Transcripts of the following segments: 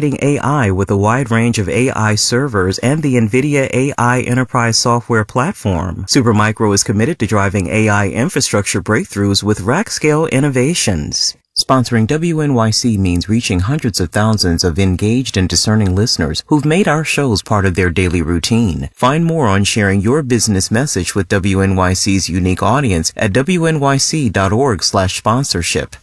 AI with a wide range of AI servers and the NVIDIA AI Enterprise Software Platform. Supermicro is committed to driving AI infrastructure breakthroughs with rack-scale innovations. Sponsoring WNYC means reaching hundreds of thousands of engaged and discerning listeners who've made our shows part of their daily routine. Find more on sharing your business message with WNYC's unique audience at wnyc.org/sponsorship.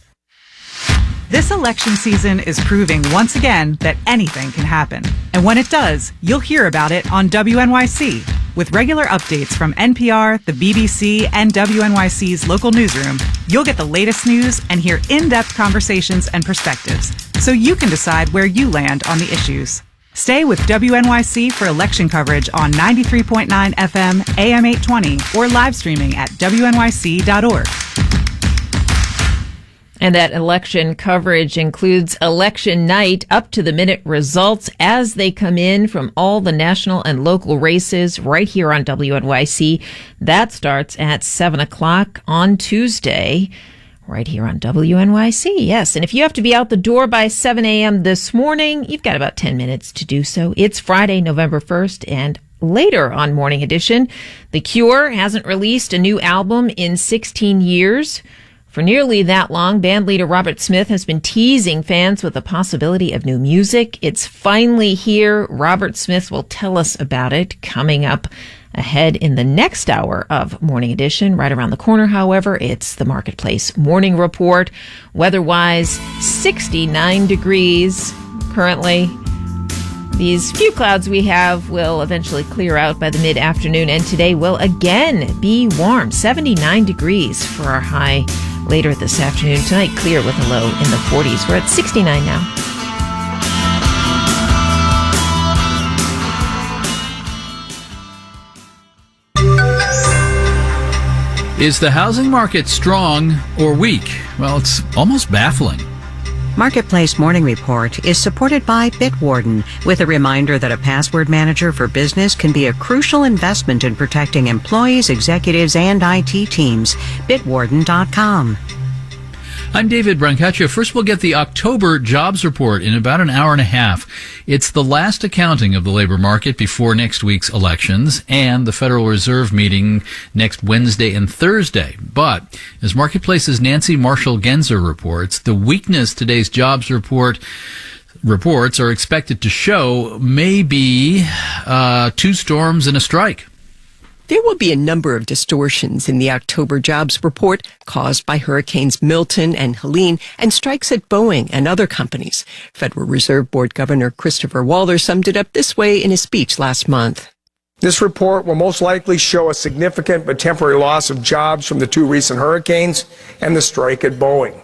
This election season is proving once again that anything can happen. And when it does, you'll hear about it on WNYC. With regular updates from NPR, the BBC, and WNYC's local newsroom, you'll get the latest news and hear in-depth conversations and perspectives, so you can decide where you land on the issues. Stay with WNYC for election coverage on 93.9 FM, AM 820, or live streaming at WNYC.org. And that election coverage includes election night, up-to-the-minute results as they come in from all the national and local races right here on WNYC. That starts at 7 o'clock on Tuesday, right here on WNYC. Yes, and if you have to be out the door by 7 a.m. this morning, you've got about 10 minutes to do so. It's Friday, November 1st, and later on Morning Edition, The Cure hasn't released a new album in 16 years. For nearly that long, band leader Robert Smith has been teasing fans with the possibility of new music. It's finally here. Robert Smith will tell us about it coming up ahead in the next hour of Morning Edition. Right around the corner, however, it's the Marketplace Morning Report. Weather-wise, 69 degrees currently. These few clouds we have will eventually clear out by the mid-afternoon, and today will again be warm, 79 degrees for our high later this afternoon. Tonight, clear with a low in the 40s. We're at 69 now. Is the housing market strong or weak? Well, it's almost baffling. Marketplace Morning Report is supported by Bitwarden, with a reminder that a password manager for business can be a crucial investment in protecting employees, executives, and IT teams. Bitwarden.com. I'm David Brancaccio. First, we'll get the October jobs report in about an hour and a half. It's the last accounting of the labor market before next week's elections and the Federal Reserve meeting next Wednesday and Thursday. But as Marketplace's Nancy Marshall-Genzer reports, the weakness today's jobs reports are expected to show may be two storms and a strike. There will be a number of distortions in the October jobs report caused by Hurricanes Milton and Helene and strikes at Boeing and other companies. Federal Reserve Board Governor Christopher Waller summed it up this way in his speech last month. This report will most likely show a significant but temporary loss of jobs from the two recent hurricanes and the strike at Boeing.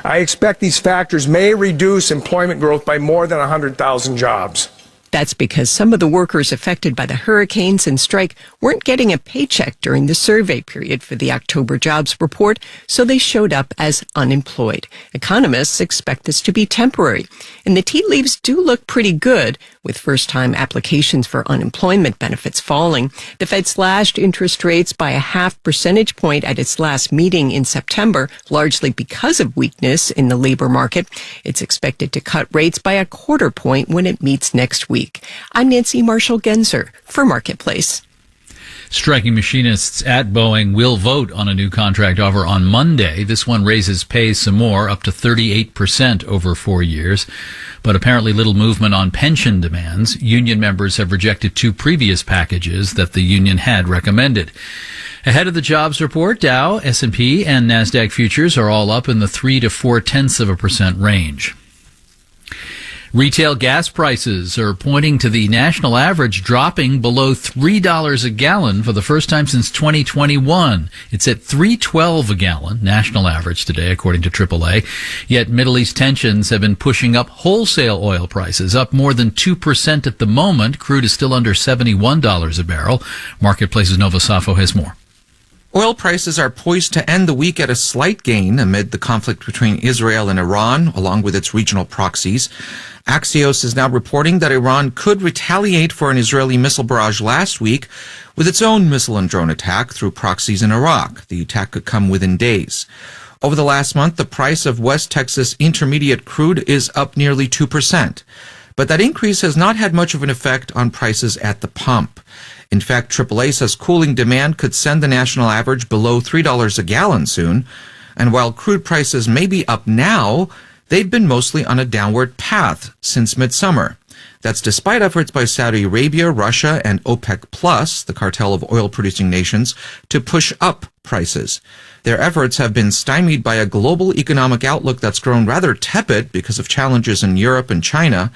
I expect these factors may reduce employment growth by more than 100,000 jobs. That's because some of the workers affected by the hurricanes and strike weren't getting a paycheck during the survey period for the October jobs report, so they showed up as unemployed. Economists expect this to be temporary, and the tea leaves do look pretty good, with first-time applications for unemployment benefits falling. The Fed slashed interest rates by 0.5 percentage point at its last meeting in September, largely because of weakness in the labor market. It's expected to cut rates by 0.25 point when it meets next week. I'm Nancy Marshall-Genzer for Marketplace. Striking machinists at Boeing will vote on a new contract offer on Monday. This one raises pay some more, up to 38% over 4 years. But apparently little movement on pension demands. Union members have rejected two previous packages that the union had recommended. Ahead of the jobs report, Dow, S&P, and NASDAQ futures are all up in the 3 to 0.4% range. Retail gas prices are pointing to the national average dropping below $3 a gallon for the first time since 2021. It's at $3.12 a gallon, national average today, according to AAA. Yet Middle East tensions have been pushing up wholesale oil prices, up more than 2% at the moment. Crude is still under $71 a barrel. Marketplace's Nova Safo has more. Oil prices are poised to end the week at a slight gain amid the conflict between Israel and Iran, along with its regional proxies. Axios is now reporting that Iran could retaliate for an Israeli missile barrage last week with its own missile and drone attack through proxies in Iraq. The attack could come within days. Over the last month, the price of West Texas Intermediate crude is up nearly 2%. But that increase has not had much of an effect on prices at the pump. In fact, AAA says cooling demand could send the national average below $3 a gallon soon. And while crude prices may be up now, they've been mostly on a downward path since midsummer. That's despite efforts by Saudi Arabia, Russia, and OPEC Plus, the cartel of oil-producing nations, to push up prices. Their efforts have been stymied by a global economic outlook that's grown rather tepid because of challenges in Europe and China,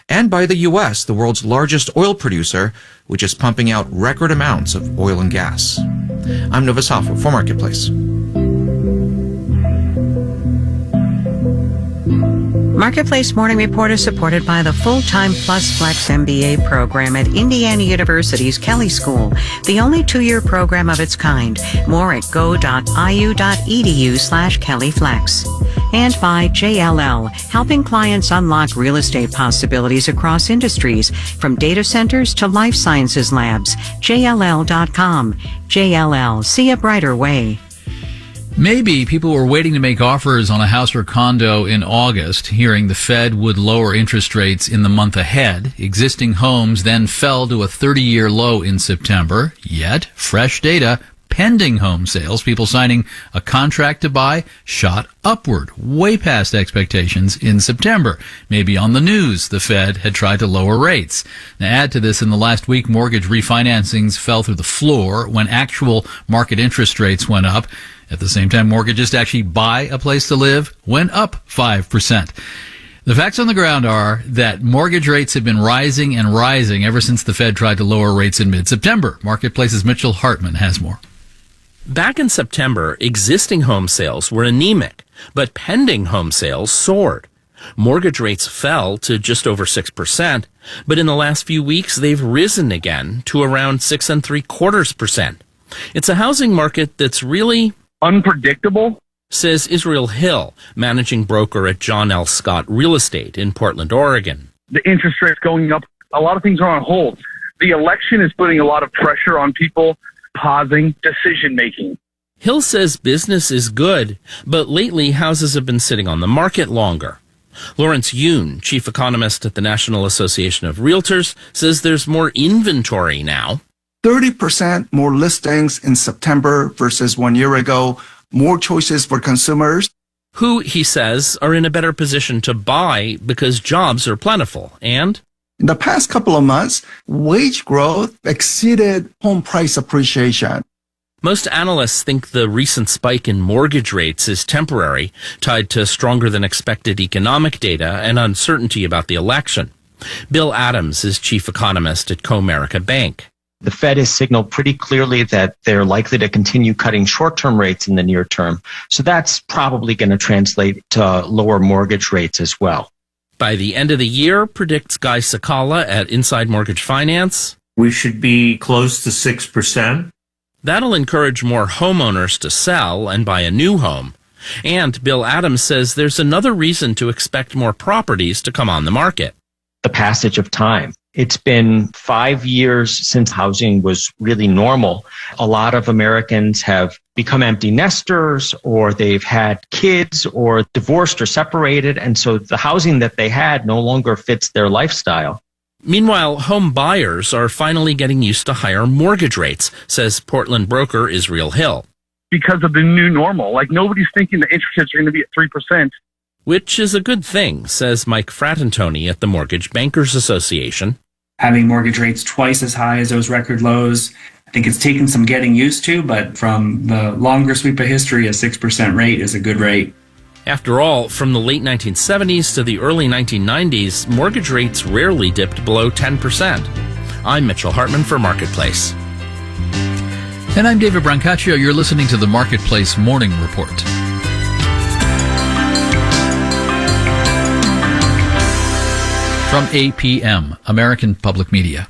and by the U.S., the world's largest oil producer, which is pumping out record amounts of oil and gas. I'm Nova Safo for Marketplace. Marketplace Morning Report is supported by the Full-Time Plus Flex MBA program at Indiana University's Kelley School, the only 2-year program of its kind. More at go.iu.edu/KelleyFlex. And by JLL, helping clients unlock real estate possibilities across industries, from data centers to life sciences labs. JLL.com. JLL, see a brighter way. Maybe people were waiting to make offers on a house or condo in August, hearing the Fed would lower interest rates in the month ahead. Existing homes then fell to a 30-year low in September. Yet, fresh data, pending home sales, people signing a contract to buy, shot upward, way past expectations in September. Maybe on the news, the Fed had tried to lower rates. Now, add to this, in the last week, mortgage refinancings fell through the floor when actual market interest rates went up. At the same time, mortgages to actually buy a place to live went up 5%. The facts on the ground are that mortgage rates have been rising and rising ever since the Fed tried to lower rates in mid-September. Marketplace's Mitchell Hartman has more. Back in September, existing home sales were anemic, but pending home sales soared. Mortgage rates fell to just over 6%, but in the last few weeks, they've risen again to around 6.75%. It's a housing market that's really unpredictable, says Israel Hill, managing broker at John L. Scott Real Estate in Portland, Oregon. The interest rates going up, a lot of things are on hold. The election is putting a lot of pressure on people, pausing decision making. Hill says business is good, but lately houses have been sitting on the market longer. Lawrence Yoon, chief economist at the National Association of Realtors, says there's more inventory now. 30% more listings in September versus 1 year ago, more choices for consumers. Who, he says, are in a better position to buy because jobs are plentiful. And in the past couple of months, wage growth exceeded home price appreciation. Most analysts think the recent spike in mortgage rates is temporary, tied to stronger than expected economic data and uncertainty about the election. Bill Adams is chief economist at Comerica Bank. The Fed has signaled pretty clearly that they're likely to continue cutting short-term rates in the near term. So that's probably going to translate to lower mortgage rates as well. By the end of the year, predicts Guy Sakala at Inside Mortgage Finance, we should be close to 6%. That'll encourage more homeowners to sell and buy a new home. And Bill Adams says there's another reason to expect more properties to come on the market. The passage of time. It's been 5 years since housing was really normal. A lot of Americans have become empty nesters, or they've had kids, or divorced or separated, and so the housing that they had no longer fits their lifestyle. Meanwhile, home buyers are finally getting used to higher mortgage rates, says Portland broker Israel Hill. Because of the new normal, like nobody's thinking the interest rates are going to be at 3%. Which is a good thing, says Mike Fratantoni at the Mortgage Bankers Association. Having mortgage rates twice as high as those record lows, I think it's taken some getting used to, but from the longer sweep of history, a 6% rate is a good rate. After all, from the late 1970s to the early 1990s, mortgage rates rarely dipped below 10%. I'm Mitchell Hartman for Marketplace. And I'm David Brancaccio. You're listening to the Marketplace Morning Report. From APM, American Public Media.